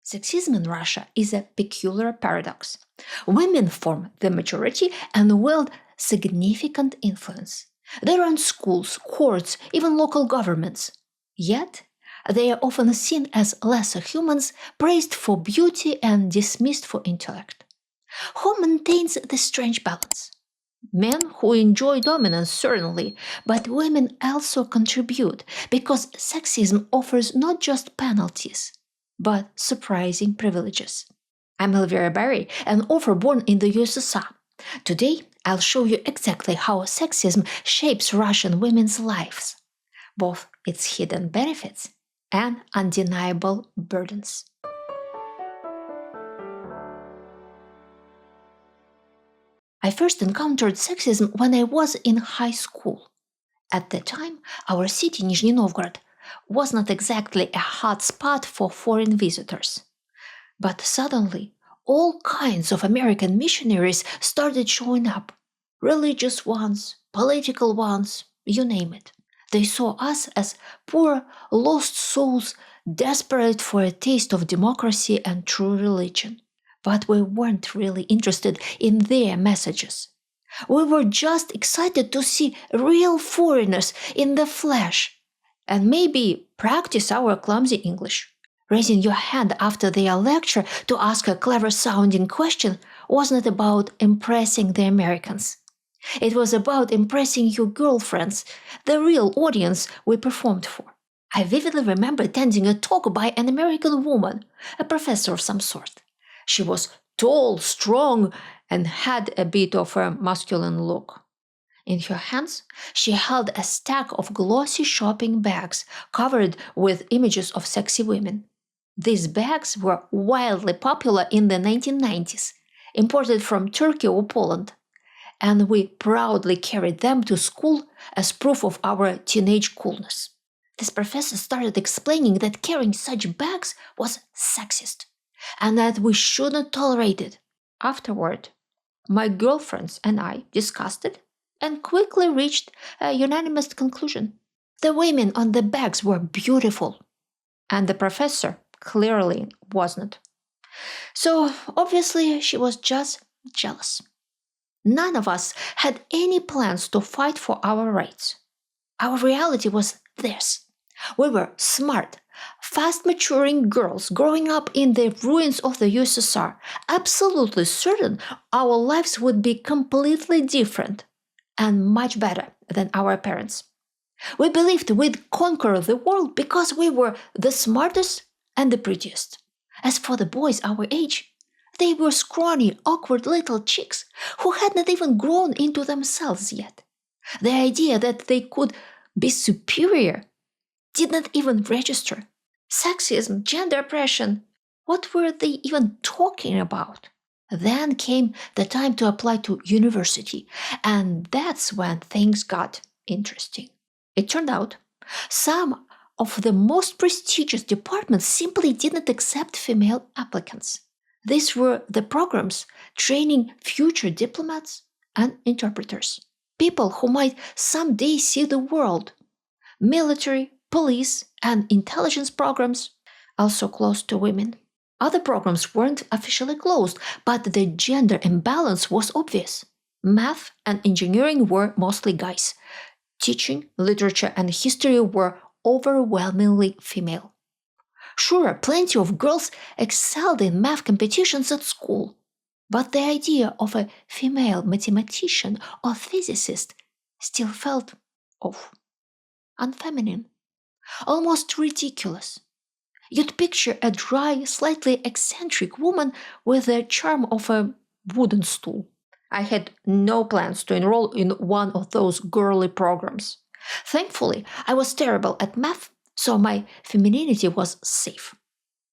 Sexism in Russia is a peculiar paradox. Women form the majority and wield significant influence. They run schools, courts, even local governments. Yet, they are often seen as lesser humans, praised for beauty and dismissed for intellect. Who maintains this strange balance? Men who enjoy dominance, certainly, but women also contribute because sexism offers not just penalties, but surprising privileges. I'm Elvira Barry, an author born in the USSR. Today, I'll show you exactly how sexism shapes Russian women's lives, both its hidden benefits and undeniable burdens. I first encountered sexism when I was in high school. At the time, our city, Nizhny Novgorod, was not exactly a hot spot for foreign visitors. But suddenly, all kinds of American missionaries started showing up. Religious ones, political ones, you name it. They saw us as poor, lost souls desperate for a taste of democracy and true religion. But we weren't really interested in their messages. We were just excited to see real foreigners in the flesh and maybe practice our clumsy English. Raising your hand after their lecture to ask a clever sounding question wasn't about impressing the Americans. It was about impressing your girlfriends, the real audience we performed for. I vividly remember attending a talk by an American woman, a professor of some sort. She was tall, strong, and had a bit of a masculine look. In her hands, she held a stack of glossy shopping bags covered with images of sexy women. These bags were wildly popular in the 1990s, imported from Turkey or Poland, and we proudly carried them to school as proof of our teenage coolness. This professor started explaining that carrying such bags was sexist and that we shouldn't tolerate it. Afterward, my girlfriends and I discussed it and quickly reached a unanimous conclusion. The women on the bags were beautiful, and the professor clearly wasn't. So obviously she was just jealous. None of us had any plans to fight for our rights. Our reality was this. We were smart, fast-maturing girls growing up in the ruins of the USSR, absolutely certain our lives would be completely different and much better than our parents. We believed we'd conquer the world because we were the smartest and the prettiest. As for the boys our age, they were scrawny, awkward little chicks who had not even grown into themselves yet. The idea that they could be superior did not even register. Sexism, gender oppression, what were they even talking about? Then came the time to apply to university, and that's when things got interesting. It turned out some of the most prestigious departments simply didn't accept female applicants. These were the programs training future diplomats and interpreters, people who might someday see the world. Military, police, and intelligence programs also closed to women. Other programs weren't officially closed, but the gender imbalance was obvious. Math and engineering were mostly guys. Teaching, literature, and history were overwhelmingly female. Sure, plenty of girls excelled in math competitions at school, but the idea of a female mathematician or physicist still felt unfeminine, almost ridiculous. You'd picture a dry, slightly eccentric woman with the charm of a wooden stool. I had no plans to enroll in one of those girly programs. Thankfully, I was terrible at math, so my femininity was safe.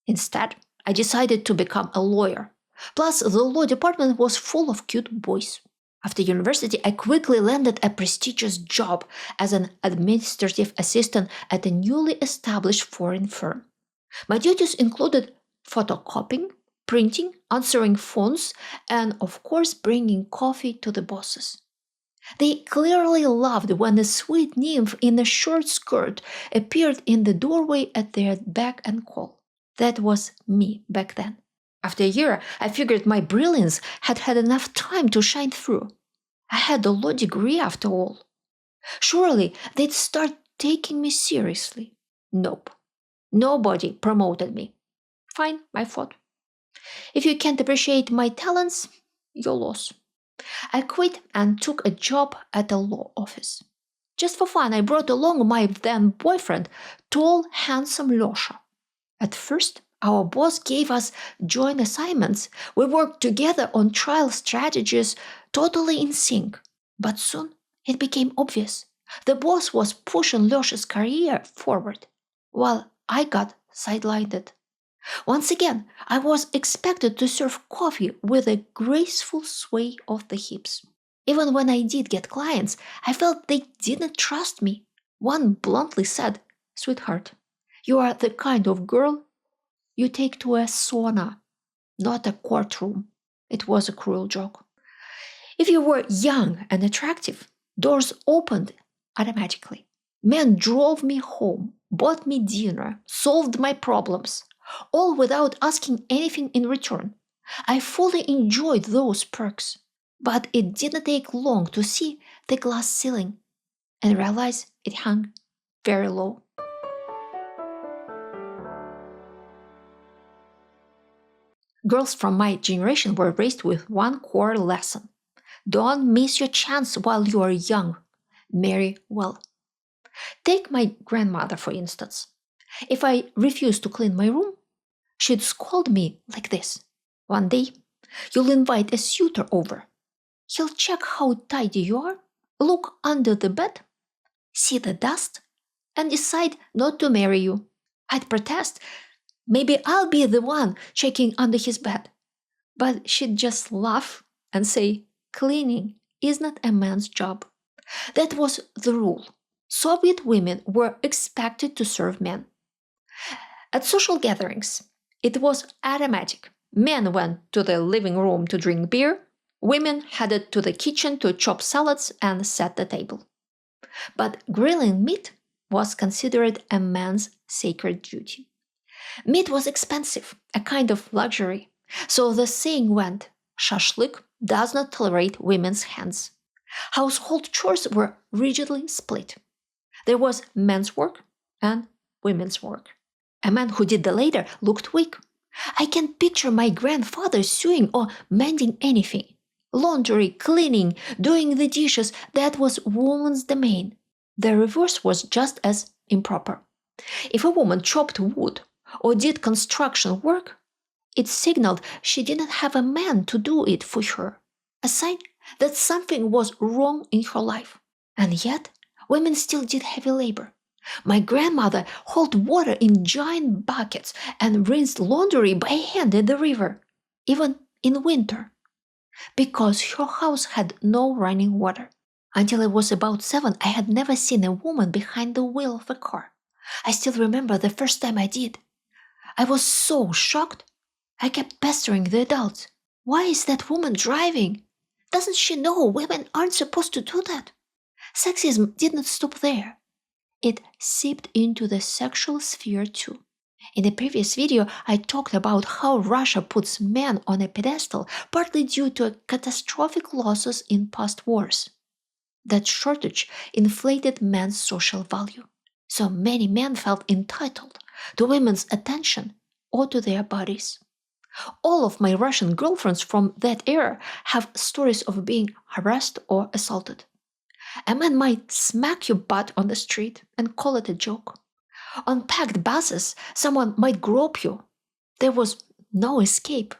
Instead, I decided to become a lawyer. Plus, the law department was full of cute boys. After university, I quickly landed a prestigious job as an administrative assistant at a newly established foreign firm. My duties included photocopying, printing, answering phones, and of course bringing coffee to the bosses. They clearly loved when a sweet nymph in a short skirt appeared in the doorway at their beck and call. That was me back then. After a year, I figured my brilliance had had enough time to shine through. I had a law degree after all. Surely they'd start taking me seriously. Nope. Nobody promoted me. Fine, I thought. If you can't appreciate my talents, your loss. I quit and took a job at a law office. Just for fun, I brought along my then boyfriend, tall, handsome Losha. At first, our boss gave us joint assignments. We worked together on trial strategies, totally in sync. But soon, it became obvious. The boss was pushing Losha's career forward, while I got sidelined. Once again, I was expected to serve coffee with a graceful sway of the hips. Even when I did get clients, I felt they didn't trust me. One bluntly said, "Sweetheart, you are the kind of girl you take to a sauna, not a courtroom." It was a cruel joke. If you were young and attractive, doors opened automatically. Men drove me home, bought me dinner, solved my problems, all without asking anything in return. I fully enjoyed those perks, but it didn't take long to see the glass ceiling and realize it hung very low. Girls from my generation were raised with one core lesson: don't miss your chance while you are young. Marry well. Take my grandmother, for instance. If I refused to clean my room, she'd scold me like this. One day, you'll invite a suitor over. He'll check how tidy you are, look under the bed, see the dust, and decide not to marry you. I'd protest. Maybe I'll be the one checking under his bed. But she'd just laugh and say, cleaning is not a man's job. That was the rule. Soviet women were expected to serve men. At social gatherings, it was automatic. Men went to the living room to drink beer. Women headed to the kitchen to chop salads and set the table. But grilling meat was considered a man's sacred duty. Meat was expensive, a kind of luxury. So the saying went, shashlik does not tolerate women's hands. Household chores were rigidly split. There was men's work and women's work. A man who did the latter looked weak. I can picture my grandfather sewing or mending anything. Laundry, cleaning, doing the dishes, that was woman's domain. The reverse was just as improper. If a woman chopped wood or did construction work, it signaled she didn't have a man to do it for her, a sign that something was wrong in her life. And yet, women still did heavy labor. My grandmother hauled water in giant buckets and rinsed laundry by hand in the river, even in winter, because her house had no running water. Until I was about 7, I had never seen a woman behind the wheel of a car. I still remember the first time I did. I was so shocked. I kept pestering the adults. Why is that woman driving? Doesn't she know women aren't supposed to do that? Sexism didn't stop there. It seeped into the sexual sphere too. In the previous video, I talked about how Russia puts men on a pedestal partly due to catastrophic losses in past wars. That shortage inflated men's social value. So many men felt entitled to women's attention or to their bodies. All of my Russian girlfriends from that era have stories of being harassed or assaulted. A man might smack your butt on the street and call it a joke. On packed buses, someone might grope you. There was no escape.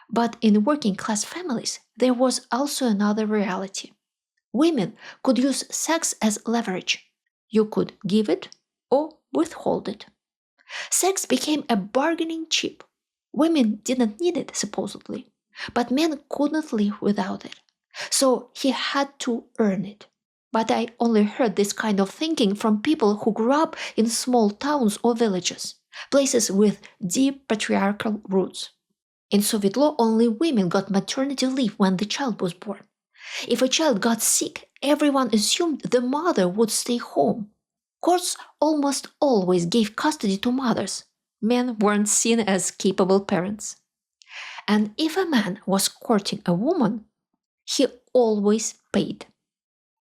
But in working-class families, there was also another reality. Women could use sex as leverage. You could give it or withhold it. Sex became a bargaining chip. Women didn't need it, supposedly, but men couldn't live without it. So he had to earn it. But I only heard this kind of thinking from people who grew up in small towns or villages, places with deep patriarchal roots. In Soviet law, only women got maternity leave when the child was born. If a child got sick, everyone assumed the mother would stay home. Courts almost always gave custody to mothers, Men weren't seen as capable parents. And if a man was courting a woman, he always paid.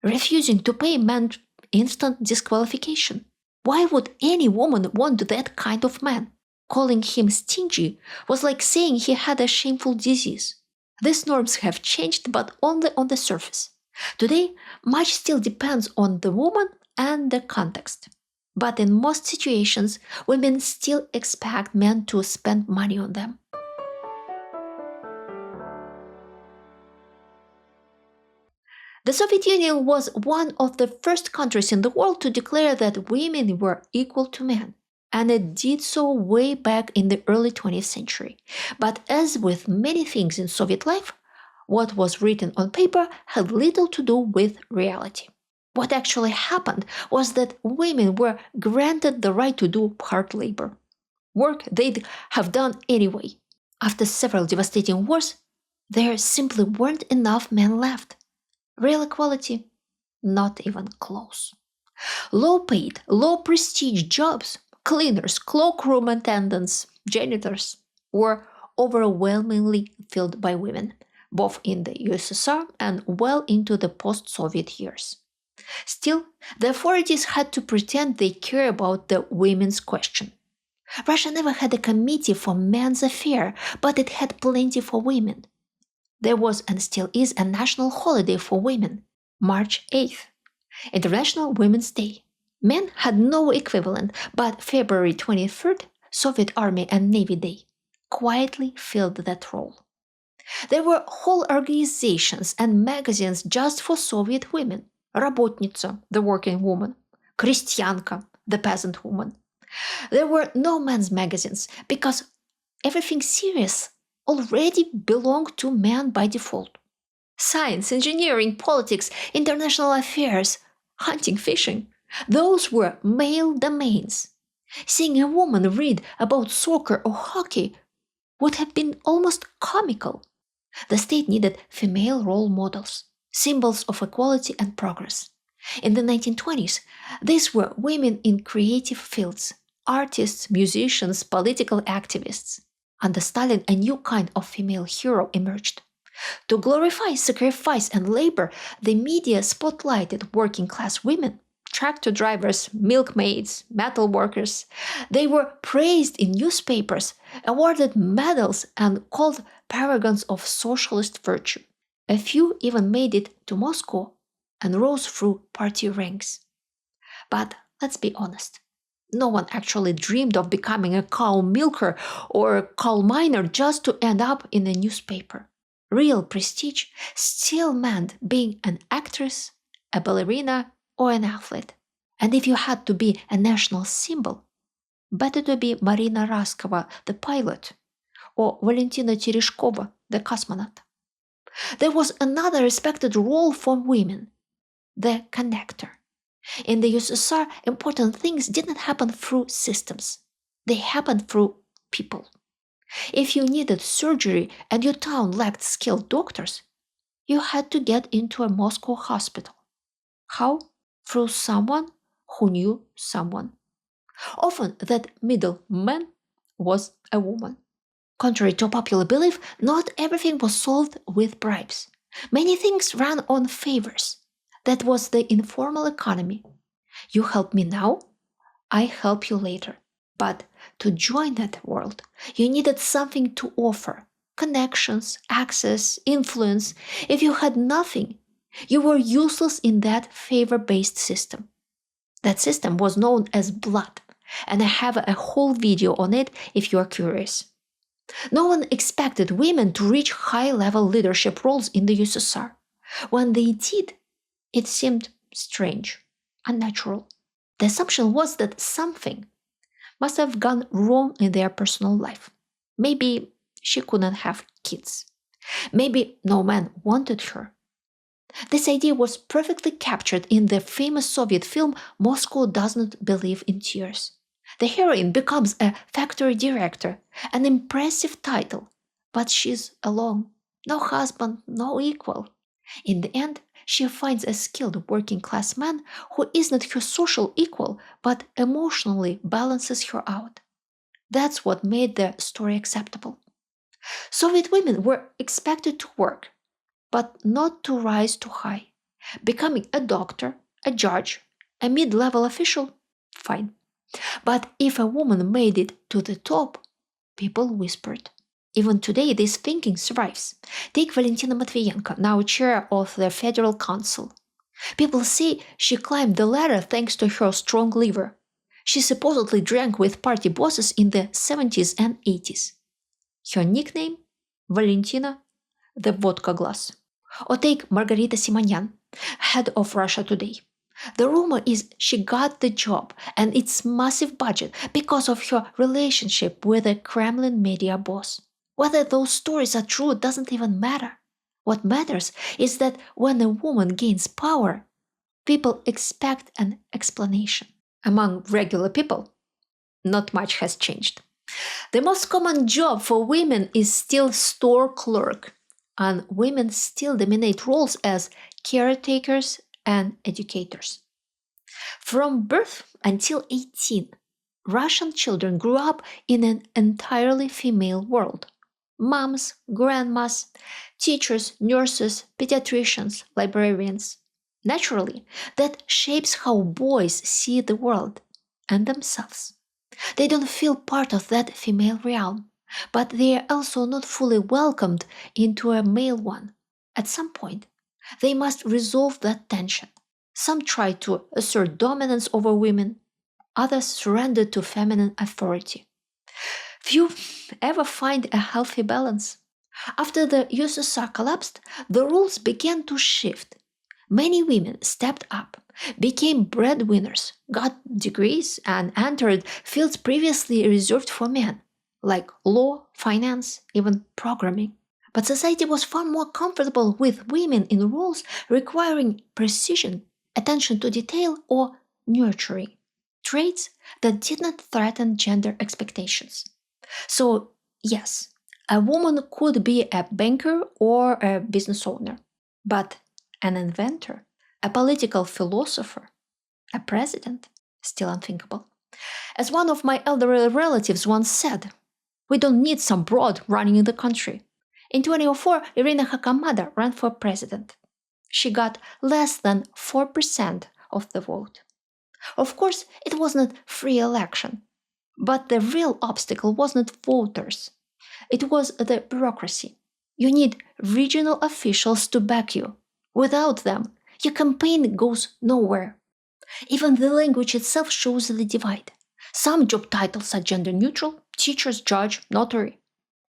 Refusing to pay meant instant disqualification. Why would any woman want that kind of man? Calling him stingy was like saying he had a shameful disease. These norms have changed, but only on the surface. Today, much still depends on the woman and the context. But in most situations, women still expect men to spend money on them. The Soviet Union was one of the first countries in the world to declare that women were equal to men, and it did so way back in the early 20th century. But as with many things in Soviet life, what was written on paper had little to do with reality. What actually happened was that women were granted the right to do hard labor, work they'd have done anyway. After several devastating wars, there simply weren't enough men left. Real equality? Not even close. Low paid, low prestige jobs, cleaners, cloakroom attendants, janitors, were overwhelmingly filled by women, both in the USSR and well into the post Soviet years. Still, the authorities had to pretend they care about the women's question. Russia never had a committee for men's affairs, but it had plenty for women. There was and still is a national holiday for women, March 8th, International Women's Day. Men had no equivalent, but February 23rd, Soviet Army and Navy Day, quietly filled that role. There were whole organizations and magazines just for Soviet women. Работница, the working woman. Крестьянка, the peasant woman. There were no men's magazines because everything serious already belonged to men by default. Science, engineering, politics, international affairs, hunting, fishing, those were male domains. Seeing a woman read about soccer or hockey would have been almost comical. The state needed female role models, symbols of equality and progress. In the 1920s, these were women in creative fields, artists, musicians, political activists. Under Stalin, a new kind of female hero emerged. To glorify sacrifice and labor, the media spotlighted working class women, tractor drivers, milkmaids, metal workers. They were praised in newspapers, awarded medals, and called paragons of socialist virtue. A few even made it to Moscow and rose through party ranks. But let's be honest. No one actually dreamed of becoming a cow milker or a coal miner just to end up in a newspaper. Real prestige still meant being an actress, a ballerina, or an athlete. And if you had to be a national symbol, better to be Marina Raskova, the pilot, or Valentina Tereshkova, the cosmonaut. There was another respected role for women, the connector. In the USSR, important things didn't happen through systems. They happened through people. If you needed surgery and your town lacked skilled doctors, you had to get into a Moscow hospital. How? Through someone who knew someone. Often that middleman was a woman. Contrary to popular belief, not everything was solved with bribes. Many things ran on favors. That was the informal economy. You help me now, I help you later. But to join that world, you needed something to offer. Connections, access, influence. If you had nothing, you were useless in that favor-based system. That system was known as blood, and I have a whole video on it if you are curious. No one expected women to reach high-level leadership roles in the USSR. When they did, it seemed strange, unnatural. The assumption was that something must have gone wrong in their personal life. Maybe she couldn't have kids. Maybe no man wanted her. This idea was perfectly captured in the famous Soviet film Moscow Does Not Believe in Tears. The heroine becomes a factory director, an impressive title, but she's alone. No husband, no equal. In the end, she finds a skilled working class man who isn't her social equal but emotionally balances her out. That's what made the story acceptable. Soviet women were expected to work, but not to rise too high. Becoming a doctor, a judge, a mid level official, fine. But if a woman made it to the top, people whispered. Even today, this thinking survives. Take Valentina Matvienko, now chair of the Federal Council. People say she climbed the ladder thanks to her strong liver. She supposedly drank with party bosses in the 70s and 80s. Her nickname? Valentina, the vodka glass. Or take Margarita Simonyan, head of Russia Today. The rumor is she got the job and its massive budget because of her relationship with a Kremlin media boss. Whether those stories are true doesn't even matter. What matters is that when a woman gains power, people expect an explanation. Among regular people, not much has changed. The most common job for women is still store clerk, and women still dominate roles as caretakers and educators. From birth until 18, Russian children grew up in an entirely female world. Moms, grandmas, teachers, nurses, pediatricians, librarians. Naturally, that shapes how boys see the world and themselves. They don't feel part of that female realm, but they are also not fully welcomed into a male one. At some point, they must resolve that tension. Some try to assert dominance over women, others surrender to feminine authority. Few ever find a healthy balance. After the USSR collapsed, the rules began to shift. Many women stepped up, became breadwinners, got degrees, and entered fields previously reserved for men, like law, finance, even programming. But society was far more comfortable with women in roles requiring precision, attention to detail, or nurturing, traits that did not threaten gender expectations. So, yes, a woman could be a banker or a business owner, but an inventor, a political philosopher, a president, still unthinkable. As one of my elderly relatives once said, we don't need some broad running in the country. In 2004, Irina Hakamada ran for president. She got less than 4% of the vote. Of course, it was not free election, but the real obstacle was not voters. It was the bureaucracy. You need regional officials to back you. Without them, your campaign goes nowhere. Even the language itself shows the divide. Some job titles are gender neutral, teachers, judge, notary.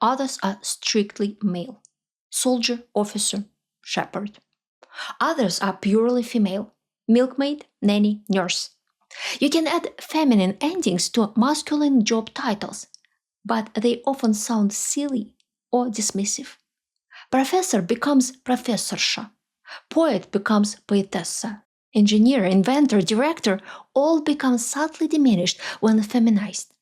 Others are strictly male. Soldier, officer, shepherd. Others are purely female. Milkmaid, nanny, nurse. You can add feminine endings to masculine job titles, but they often sound silly or dismissive. Professor becomes professorsha. Poet becomes poetessa. Engineer, inventor, director all become subtly diminished when feminized.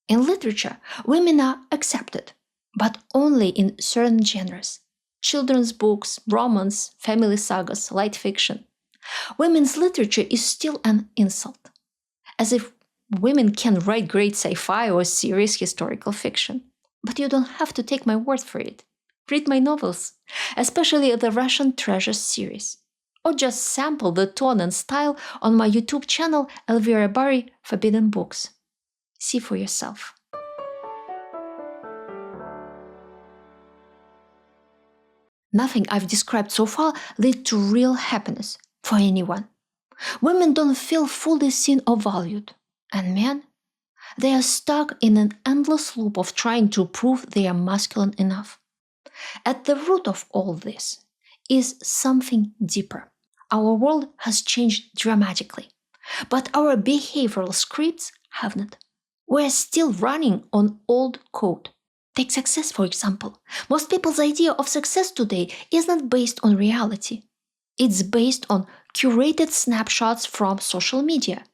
In literature, women are accepted, but only in certain genres. Children's books, romance, family sagas, light fiction. Women's literature is still an insult, as if women can write great sci-fi or serious historical fiction. But you don't have to take my word for it. Read my novels, especially the Russian Treasures series. Or just sample the tone and style on my YouTube channel Elvira Bari Forbidden Books. See for yourself. Nothing I've described so far leads to real happiness for anyone. Women don't feel fully seen or valued. And men? They are stuck in an endless loop of trying to prove they are masculine enough. At the root of all this is something deeper. Our world has changed dramatically, but our behavioral scripts have not. We're still running on old code. Take success, for example. Most people's idea of success today is not based on reality. It's based on curated snapshots from social media,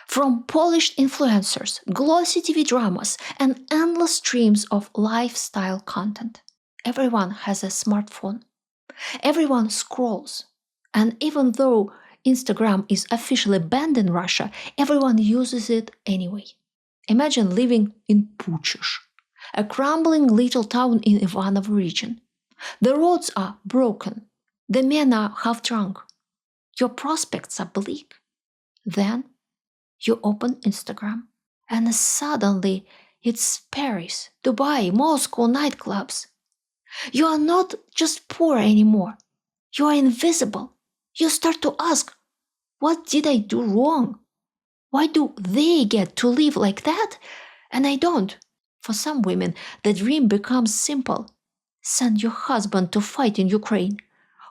from polished influencers, glossy TV dramas, and endless streams of lifestyle content. Everyone has a smartphone. Everyone scrolls. And even though Instagram is officially banned in Russia, everyone uses it anyway. Imagine living in Puchish, a crumbling little town in Ivanovo region. The roads are broken. The men are half drunk. Your prospects are bleak. Then you open Instagram, and suddenly it's Paris, Dubai, Moscow nightclubs. You are not just poor anymore. You are invisible. You start to ask, what did I do wrong? Why do they get to live like that and I don't? For some women, the dream becomes simple. Send your husband to fight in Ukraine.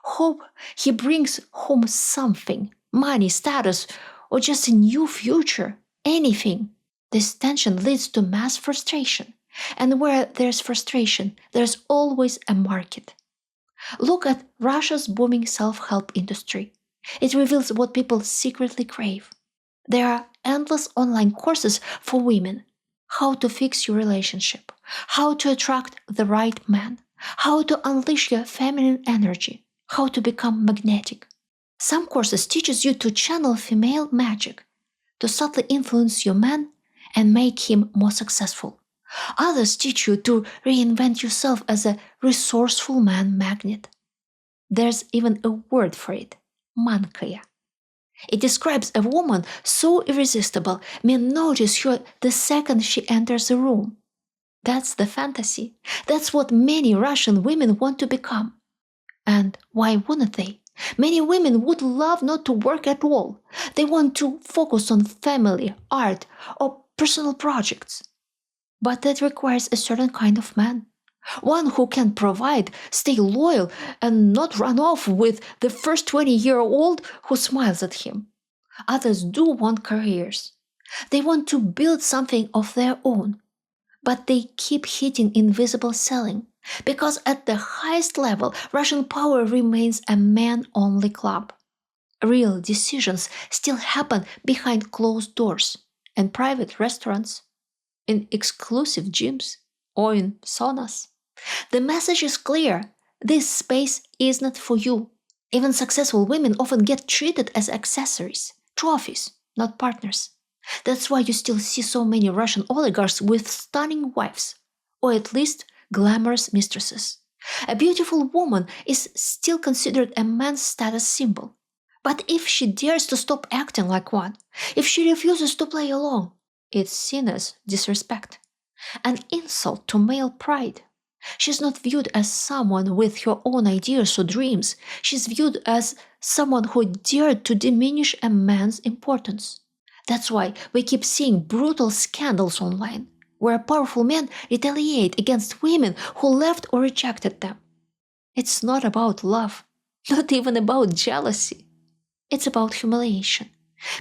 Hope he brings home something, money, status, or just a new future, anything. This tension leads to mass frustration. And where there's frustration, there's always a market. Look at Russia's booming self-help industry. It reveals what people secretly crave. There are endless online courses for women. How to fix your relationship, how to attract the right man, how to unleash your feminine energy, how to become magnetic. Some courses teaches you to channel female magic, to subtly influence your man and make him more successful. Others teach you to reinvent yourself as a resourceful man magnet. There's even a word for it, mankaya. It describes a woman so irresistible, men notice her the second she enters a room. That's the fantasy. That's what many Russian women want to become. And why wouldn't they? Many women would love not to work at all. They want to focus on family, art, or personal projects. But that requires a certain kind of man. One who can provide, stay loyal, and not run off with the first 20-year-old who smiles at him. Others do want careers. They want to build something of their own. But they keep hitting invisible ceiling because at the highest level, Russian power remains a man-only club. Real decisions still happen behind closed doors, in private restaurants, in exclusive gyms, or in saunas. The message is clear. This space is not for you. Even successful women often get treated as accessories, trophies, not partners. That's why you still see so many Russian oligarchs with stunning wives, or at least glamorous mistresses. A beautiful woman is still considered a man's status symbol. But if she dares to stop acting like one, if she refuses to play along, it's seen as disrespect, an insult to male pride. She's not viewed as someone with her own ideas or dreams. She's viewed as someone who dared to diminish a man's importance. That's why we keep seeing brutal scandals online, where powerful men retaliate against women who left or rejected them. It's not about love, not even about jealousy. It's about humiliation.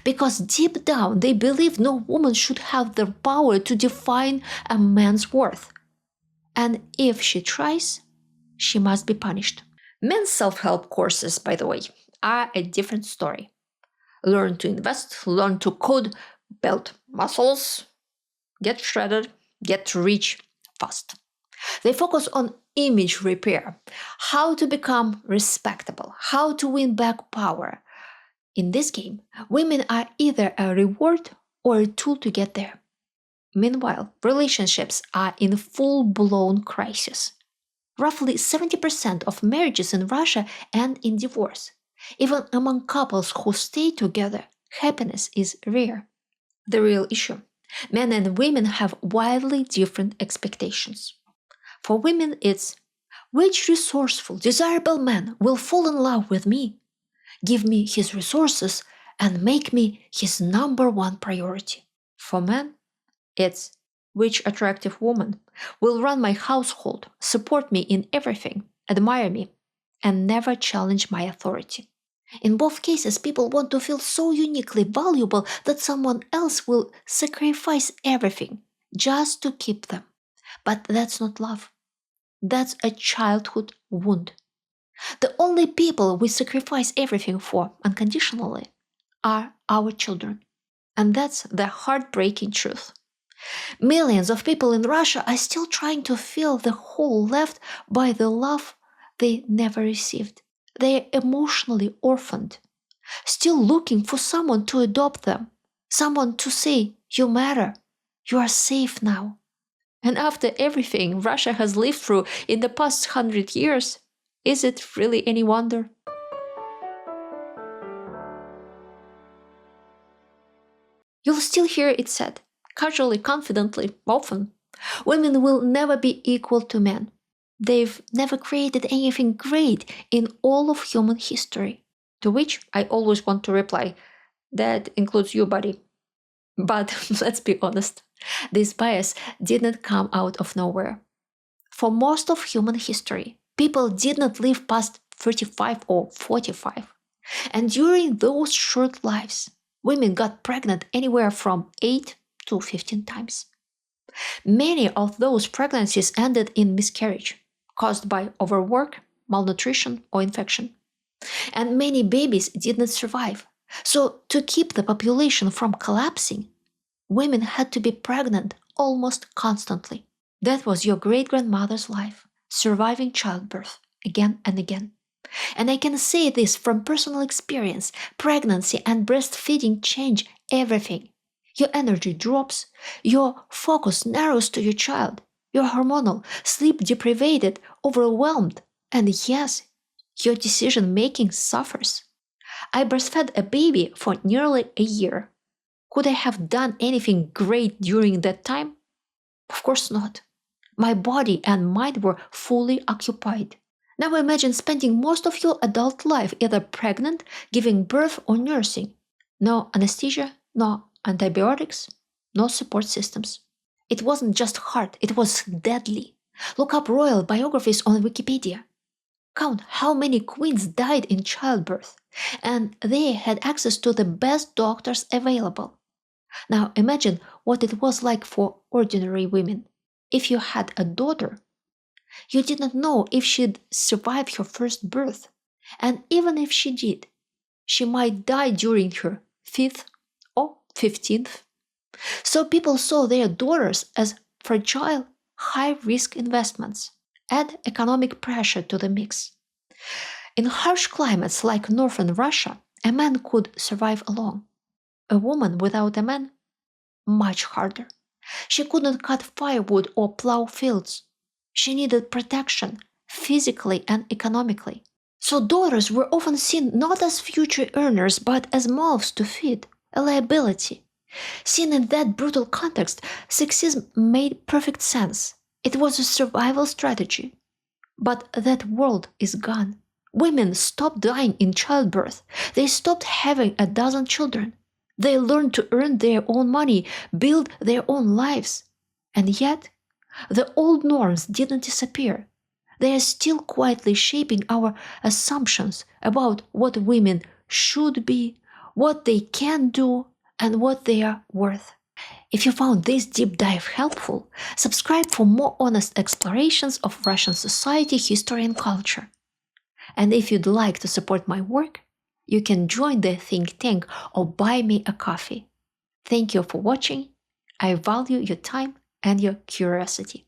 Because deep down they believe no woman should have the power to define a man's worth. And if she tries, she must be punished. Men's self-help courses, by the way, are a different story. Learn to invest, learn to code, build muscles, get shredded, get rich fast. They focus on image repair, how to become respectable, how to win back power. In this game, women are either a reward or a tool to get there. Meanwhile, relationships are in full-blown crisis. Roughly 70% of marriages in Russia end in divorce. Even among couples who stay together, happiness is rare. The real issue: men and women have wildly different expectations. For women, it's which resourceful, desirable man will fall in love with me, give me his resources, and make me his number one priority. For men, it's which attractive woman will run my household, support me in everything, admire me, and never challenge my authority. In both cases, people want to feel so uniquely valuable that someone else will sacrifice everything just to keep them. But that's not love. That's a childhood wound. The only people we sacrifice everything for unconditionally are our children. And that's the heartbreaking truth. Millions of people in Russia are still trying to fill the hole left by the love they never received. They are emotionally orphaned, still looking for someone to adopt them, someone to say, "You matter." You are safe now. And after everything Russia has lived through in the past 100 years, is it really any wonder? You'll still hear it said, casually, confidently, often, women will never be equal to men. They've never created anything great in all of human history. To which I always want to reply, that includes you, buddy. But let's be honest, this bias didn't come out of nowhere. For most of human history, people did not live past 35 or 45. And during those short lives, women got pregnant anywhere from 8 to 15 times. Many of those pregnancies ended in miscarriage, caused by overwork, malnutrition, or infection. And many babies did not survive. So, to keep the population from collapsing, women had to be pregnant almost constantly. That was your great grandmother's life, surviving childbirth again and again. And I can say this from personal experience. Pregnancy and breastfeeding change everything. Your energy drops, your focus narrows to your child, you're hormonal, sleep deprived, overwhelmed, and yes, your decision making suffers. I breastfed a baby for nearly a year. Could I have done anything great during that time? Of course not. My body and mind were fully occupied. Now imagine spending most of your adult life either pregnant, giving birth, or nursing. No anesthesia, no antibiotics, no support systems. It wasn't just hard, it was deadly. Look up royal biographies on Wikipedia. Count how many queens died in childbirth, and they had access to the best doctors available. Now imagine what it was like for ordinary women. If you had a daughter, you did not know if she'd survive her first birth. And even if she did, she might die during her 5th or 15th. So people saw their daughters as fragile, high-risk investments. Add economic pressure to the mix. In harsh climates like northern Russia, a man could survive alone. A woman without a man, much harder. She couldn't cut firewood or plow fields. She needed protection, physically and economically. So daughters were often seen not as future earners but as mouths to feed, a liability. Seen in that brutal context, sexism made perfect sense. It was a survival strategy. But that world is gone. Women stopped dying in childbirth. They stopped having a dozen children. They learned to earn their own money, build their own lives. And yet, the old norms didn't disappear. They are still quietly shaping our assumptions about what women should be, what they can do, and what they are worth. If you found this deep dive helpful, subscribe for more honest explorations of Russian society, history, and culture. And if you'd like to support my work, you can join the think tank or buy me a coffee. Thank you for watching. I value your time and your curiosity.